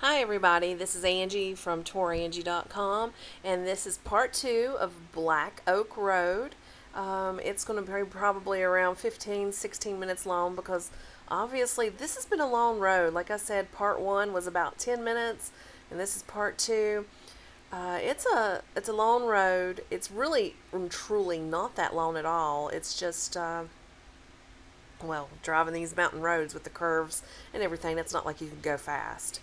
Hi everybody, this is Angie from Tourangie.com, and this is part 2 of Black Oak Road. It's going to be probably around 15-16 minutes long because obviously this has been a long road. Like I said, part 1 was about 10 minutes and this is part 2. It's a long road. It's really and truly not that long at all. It's just driving these mountain roads with the curves and everything. It's not like you can go fast.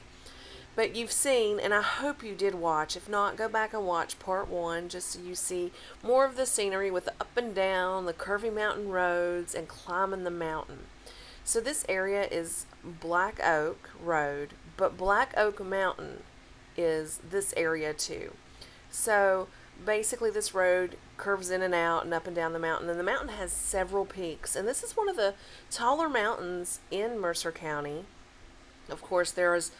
But you've seen, and I hope you did watch. If not, go back and watch part 1 just so you see more of the scenery with the up and down, the curvy mountain roads, and climbing the mountain. So this area is Black Oak Road, but Black Oak Mountain is this area too. So basically, this road curves in and out and up and down the mountain, and the mountain has several peaks. And this is one of the taller mountains in Mercer County. Of course, there's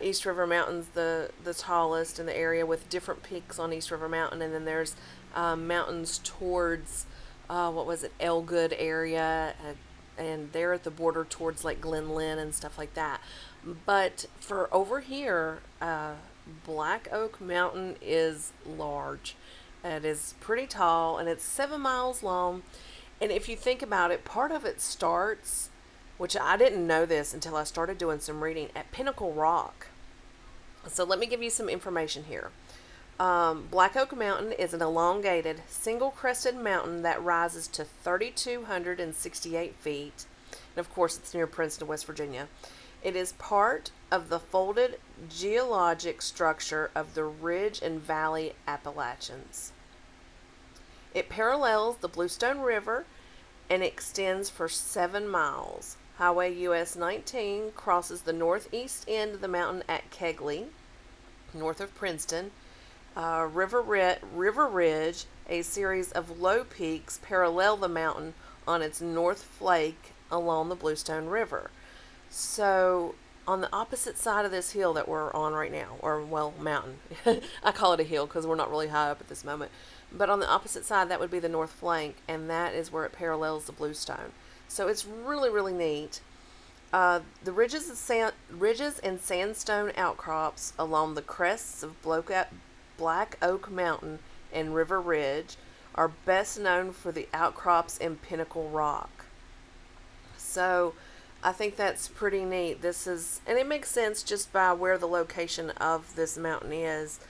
East River Mountain's the tallest in the area with different peaks on East River Mountain, and then there's mountains towards what was it, Elgood area, and they're at the border towards like Glen Lynn and stuff like that. But for over here, Black Oak Mountain is large. It is pretty tall, and it's 7 miles long. And if you think about it, part of it starts, which I didn't know this until I started doing some reading, at Pinnacle Rock. So let me give you some information here. Black Oak Mountain is an elongated, single-crested mountain that rises to 3,268 feet. And of course, it's near Princeton, West Virginia. It is part of the folded geologic structure of the Ridge and Valley Appalachians. It parallels the Bluestone River and extends for 7 miles. Highway US 19 crosses the northeast end of the mountain at Kegley, north of Princeton. River Ridge, a series of low peaks, parallel the mountain on its north flank along the Bluestone River. So, on the opposite side of this hill that we're on right now, or mountain, I call it a hill because we're not really high up at this moment, but on the opposite side, that would be the north flank, and that is where it parallels the Bluestone. So it's really, really neat. The ridges and sandstone outcrops along the crests of Black Oak Mountain and River Ridge are best known for the outcrops in Pinnacle Rock. So I think that's pretty neat. And it makes sense just by where the location of this mountain is.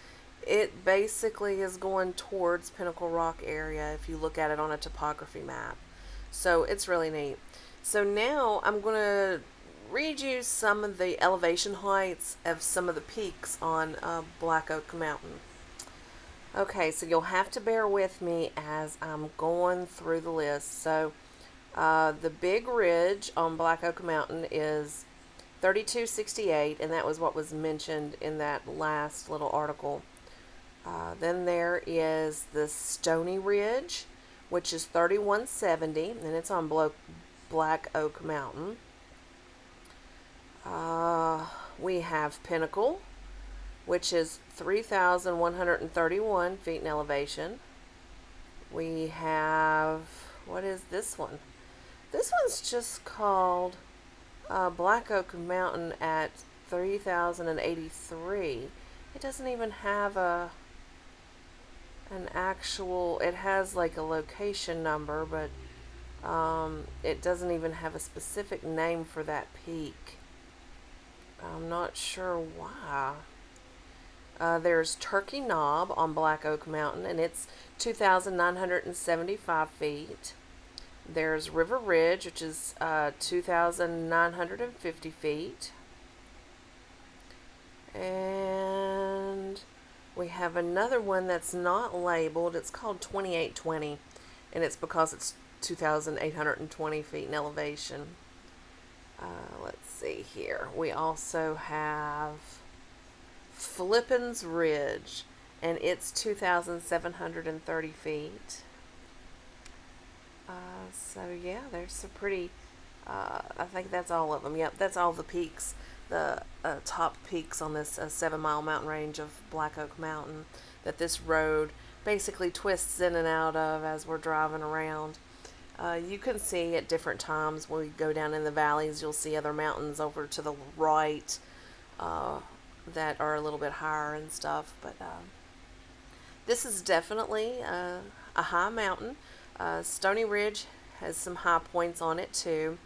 It basically is going towards Pinnacle Rock area if you look at it on a topography map. So it's really neat. So now I'm going to read you some of the elevation heights of some of the peaks on Black Oak Mountain. Okay, so you'll have to bear with me as I'm going through the list. So the big ridge on Black Oak Mountain is 3268, and that was what was mentioned in that last little article. Then there is the Stony Ridge, which is 3170, and it's on Black Oak Mountain. We have Pinnacle, which is 3,131 feet in elevation. We have, what is this one? This one's just called Black Oak Mountain at 3,083. It doesn't even have an actual, it has like a location number, but it doesn't even have a specific name for that peak. I'm not sure why. There's Turkey Knob on Black Oak Mountain, and it's 2,975 feet. There's River Ridge, which is 2,950 feet. And we have another one that's not labeled. It's called 2820, and it's because it's 2,820 feet in elevation. Let's see here. We also have Flippin's Ridge, and it's 2,730 feet. So yeah, there's some pretty, I think that's all of them. Yep, that's all the peaks, the top peaks on this 7 mile mountain range of Black Oak Mountain that this road basically twists in and out of as we're driving around. You can see at different times when we go down in the valleys, you'll see other mountains over to the right. that are a little bit higher and stuff. But this is definitely a high mountain. Stony Ridge has some high points on it too.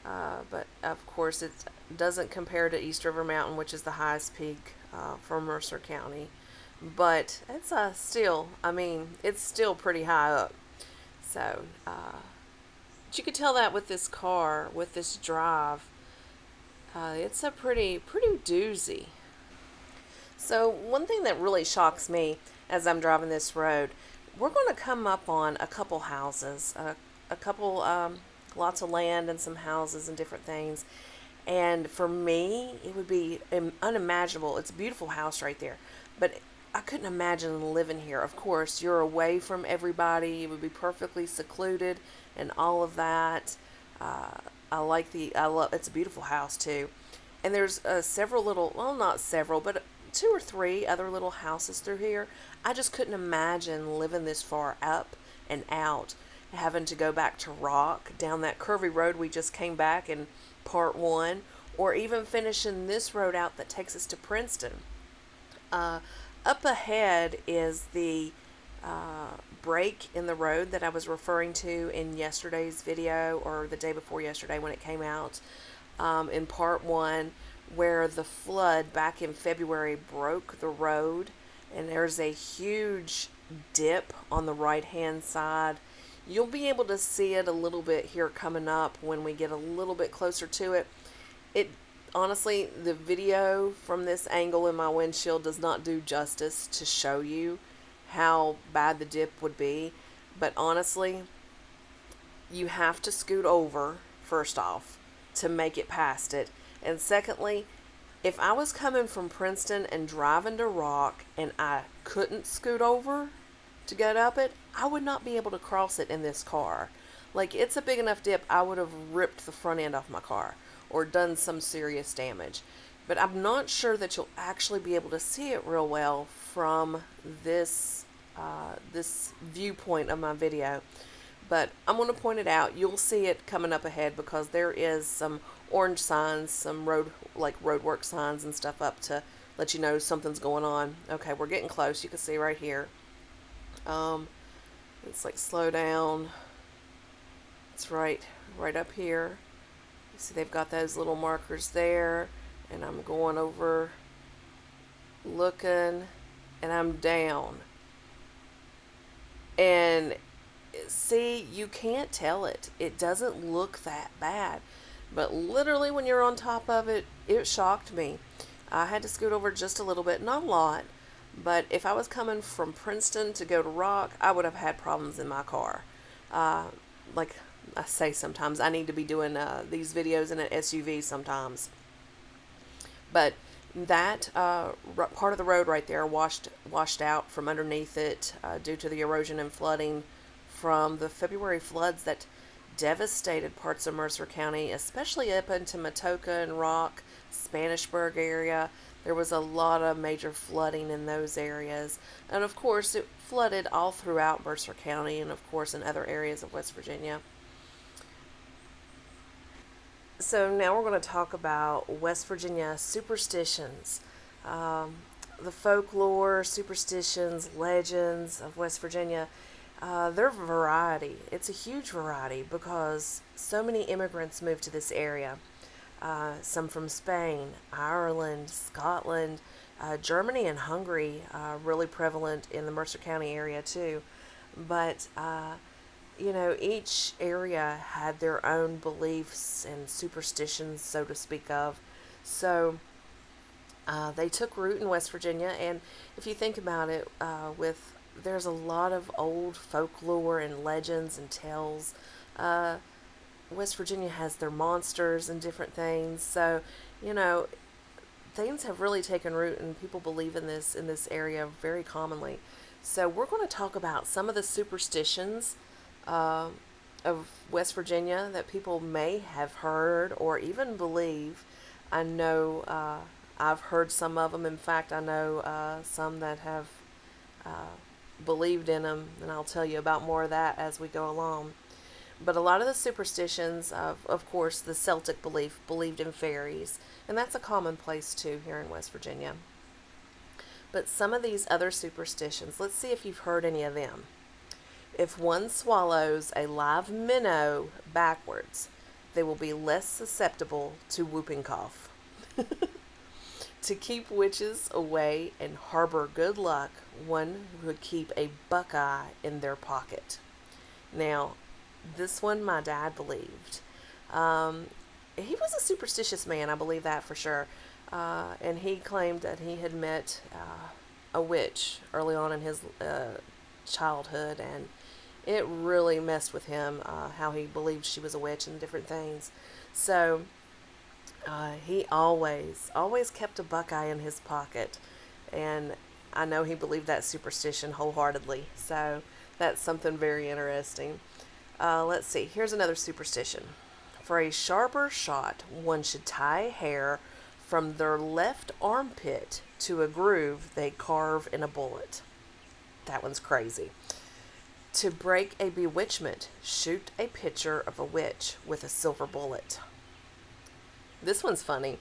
But of course, it doesn't compare to East River Mountain, which is the highest peak for Mercer County. But it's still, I mean, it's still pretty high up. So, but you could tell that with this car, with this drive, it's a pretty doozy. So one thing that really shocks me as I'm driving this road, we're going to come up on a couple houses, a couple lots of land and some houses and different things. And for me, it would be unimaginable. It's a beautiful house right there, but I couldn't imagine living here. Of course, you're away from everybody. It would be perfectly secluded and all of that. I love, it's a beautiful house too. And there's several little, well, not several, but two or three other little houses through here. I just couldn't imagine living this far up and out, having to go back to Rock down that curvy road we just came back in part one, or even finishing this road out that takes us to Princeton. Up ahead is the break in the road that I was referring to in yesterday's video, or the day before yesterday when it came out, in part one, where the flood back in February broke the road, and there's a huge dip on the right hand side. You'll be able to see it a little bit here coming up when we get a little bit closer to it. It honestly, the video from this angle in my windshield does not do justice to show you how bad the dip would be. But honestly, you have to scoot over, first off, to make it past it. And secondly, if I was coming from Princeton and driving to Rock and I couldn't scoot over to get up it, I would not be able to cross it in this car. Like, it's a big enough dip, I would have ripped the front end off my car or done some serious damage. But I'm not sure that you'll actually be able to see it real well from this this viewpoint of my video. But I'm going to point it out. You'll see it coming up ahead because there is some orange signs, some roadwork signs and stuff up to let you know something's going on. Okay, we're getting close. You can see right here. It's like slow down. It's right up here. You see they've got those little markers there, and I'm going over, looking, and I'm down. And see, you can't tell it. It doesn't look that bad. But literally when you're on top of it, it shocked me. I had to scoot over just a little bit, not a lot. But if I was coming from Princeton to go to Rock, I would have had problems in my car. Like I say sometimes, I need to be doing these videos in an SUV sometimes. But that part of the road right there washed out from underneath it due to the erosion and flooding from the February floods that devastated parts of Mercer County, especially up into Matoka and Rock, Spanishburg area. There was a lot of major flooding in those areas. And of course, it flooded all throughout Mercer County and of course in other areas of West Virginia. So now we're going to talk about West Virginia superstitions. The folklore, superstitions, legends of West Virginia. They're a variety. It's a huge variety because so many immigrants moved to this area. Some from Spain, Ireland, Scotland, Germany and Hungary, really prevalent in the Mercer County area too. But, you know, each area had their own beliefs and superstitions, so to speak of. So they took root in West Virginia, and if you think about it, there's a lot of old folklore and legends and tales. West Virginia has their monsters and different things. So, you know, things have really taken root and people believe in this area very commonly. So we're going to talk about some of the superstitions of West Virginia that people may have heard or even believe. I know I've heard some of them. In fact, I know some that have believed in them, and I'll tell you about more of that as we go along. But a lot of the superstitions of course, the Celtic belief believed in fairies, and that's a commonplace too here in West Virginia. But some of these other superstitions, let's see if you've heard any of them. If one swallows a live minnow backwards, they will be less susceptible to whooping cough. To keep witches away and harbor good luck, one would keep a buckeye in their pocket. Now, this one my dad believed. He was a superstitious man, I believe that for sure. And he claimed that he had met a witch early on in his childhood, and it really messed with him, how he believed she was a witch and different things. So he always kept a buckeye in his pocket, and I know he believed that superstition wholeheartedly. So that's something very interesting. Let's see. Here's another superstition. For a sharper shot, one should tie hair from their left armpit to a groove they carve in a bullet. That one's crazy. To break a bewitchment, shoot a picture of a witch with a silver bullet. This one's funny.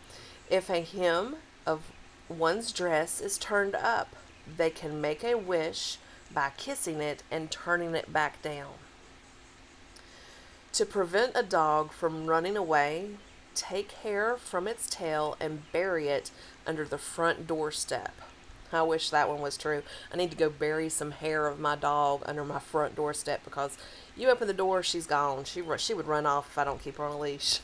If a hem of one's dress is turned up, they can make a wish by kissing it and turning it back down. To prevent a dog from running away, take hair from its tail and bury it under the front doorstep. I wish that one was true. I need to go bury some hair of my dog under my front doorstep, because you open the door, she's gone. She would run off if I don't keep her on a leash.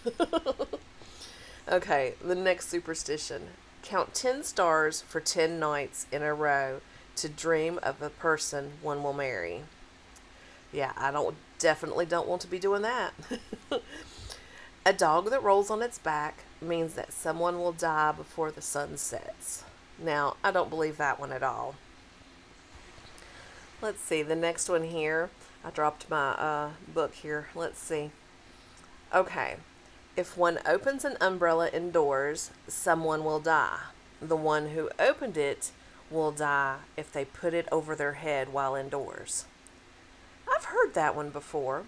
Okay, the next superstition. Count 10 stars for 10 nights in a row to dream of the person one will marry. Yeah, I definitely don't want to be doing that. A dog that rolls on its back means that someone will die before the sun sets. Now, I don't believe that one at all. Let's see, the next one here. I dropped my book here. Let's see. Okay. If one opens an umbrella indoors, someone will die. The one who opened it will die if they put it over their head while indoors. I've heard that one before.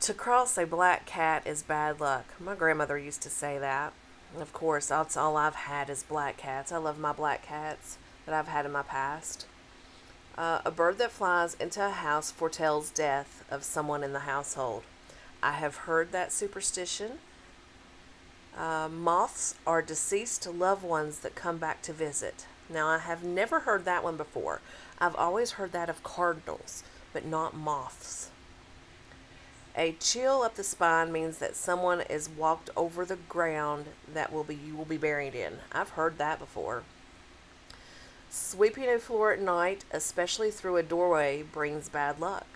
To cross a black cat is bad luck. My grandmother used to say that. Of course, that's all I've had is black cats. I love my black cats that I've had in my past. A bird that flies into a house foretells death of someone in the household. I have heard that superstition. Moths are deceased loved ones that come back to visit. Now, I have never heard that one before. I've always heard that of cardinals, but not moths. A chill up the spine means that someone is walked over the ground that you will be buried in. I've heard that before. Sweeping a floor at night, especially through a doorway, brings bad luck.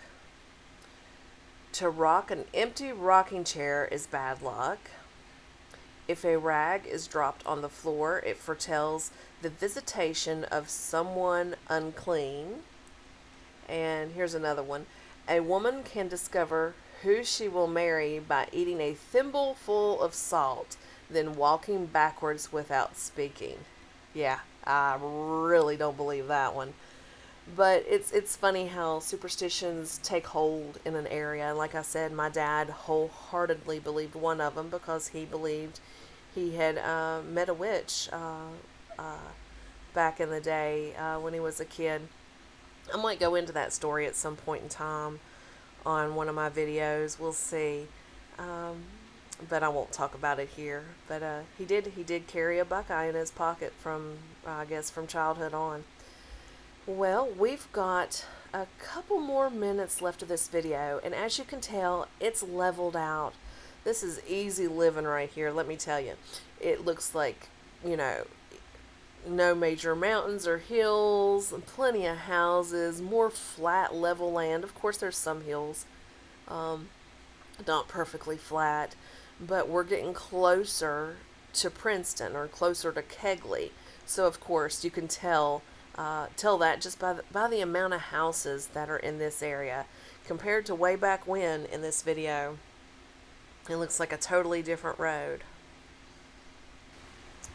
To rock an empty rocking chair is bad luck. If a rag is dropped on the floor, it foretells the visitation of someone unclean. And here's another one. A woman can discover who she will marry by eating a thimbleful of salt, then walking backwards without speaking. Yeah, I really don't believe that one. But it's funny how superstitions take hold in an area. Like I said, my dad wholeheartedly believed one of them because he believed he had met a witch back in the day when he was a kid. I might go into that story at some point in time on one of my videos. We'll see. But I won't talk about it here. But he did carry a buckeye in his pocket from, I guess, from childhood on. Well, we've got a couple more minutes left of this video, and as you can tell, it's leveled out. This is easy living right here, let me tell you. It looks like, no major mountains or hills, plenty of houses, more flat, level land. Of course, there's some hills, not perfectly flat, but we're getting closer to Princeton or closer to Kegley. So, of course, you can tell that just by the amount of houses that are in this area. Compared to way back when in this video, it looks like a totally different road.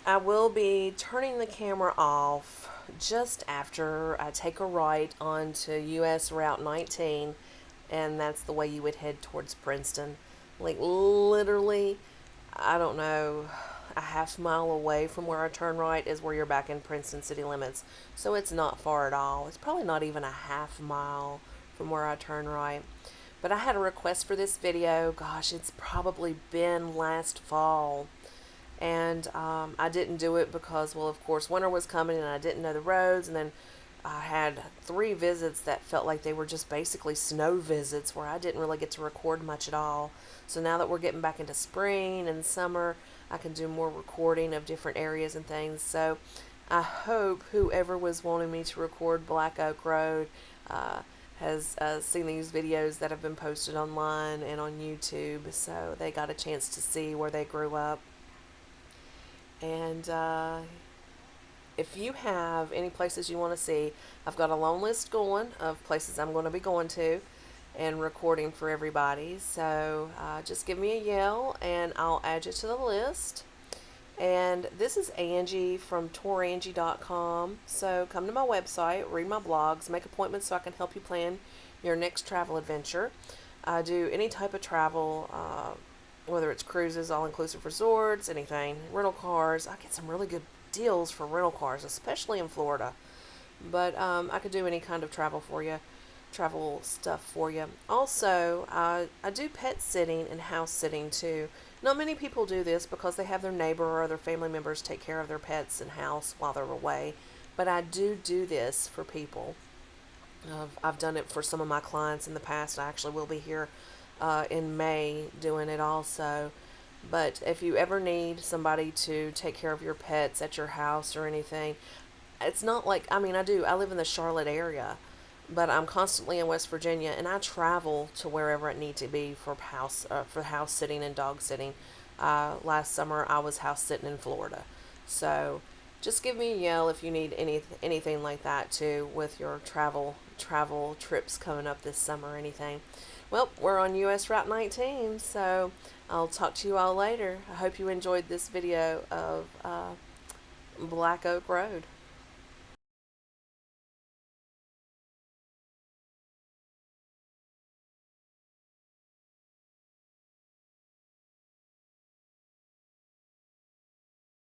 I will be turning the camera off just after I take a right onto US Route 19 and that's the way you would head towards Princeton. Like literally, I don't know, a half mile away from where I turn right is where you're back in Princeton city limits. So it's not far at all. It's probably not even a half mile from where I turn right. But I had a request for this video. Gosh, it's probably been last fall. And I didn't do it because, well, of course, winter was coming and I didn't know the roads. And then I had 3 visits that felt like they were just basically snow visits where I didn't really get to record much at all. So now that we're getting back into spring and summer, I can do more recording of different areas and things. So I hope whoever was wanting me to record Black Oak Road has seen these videos that have been posted online and on YouTube, so they got a chance to see where they grew up. And if you have any places you want to see, I've got a long list going of places I'm going to be going to and recording for everybody. So just give me a yell and I'll add you to the list. And this is Angie from Tourangie.com. So come to my website, read my blogs, make appointments so I can help you plan your next travel adventure. I do any type of travel, whether it's cruises, all-inclusive resorts, anything, rental cars. I get some really good deals for rental cars, especially in Florida. But I could do any kind of travel for you, travel stuff for you. Also, I do pet sitting and house sitting too. Not many people do this because they have their neighbor or other family members take care of their pets and house while they're away. But I do this for people. I've done it for some of my clients in the past. I actually will be here in May doing it also. But if you ever need somebody to take care of your pets at your house or anything, it's not like, I mean, I live in the Charlotte area, but I'm constantly in West Virginia, and I travel to wherever it need to be for house sitting and dog sitting. Last summer I was house sitting in Florida, so just give me a yell if you need anything like that too with your travel trips coming up this summer or anything. Well, we're on US Route 19, so I'll talk to you all later. I hope you enjoyed this video of Black Oak Road.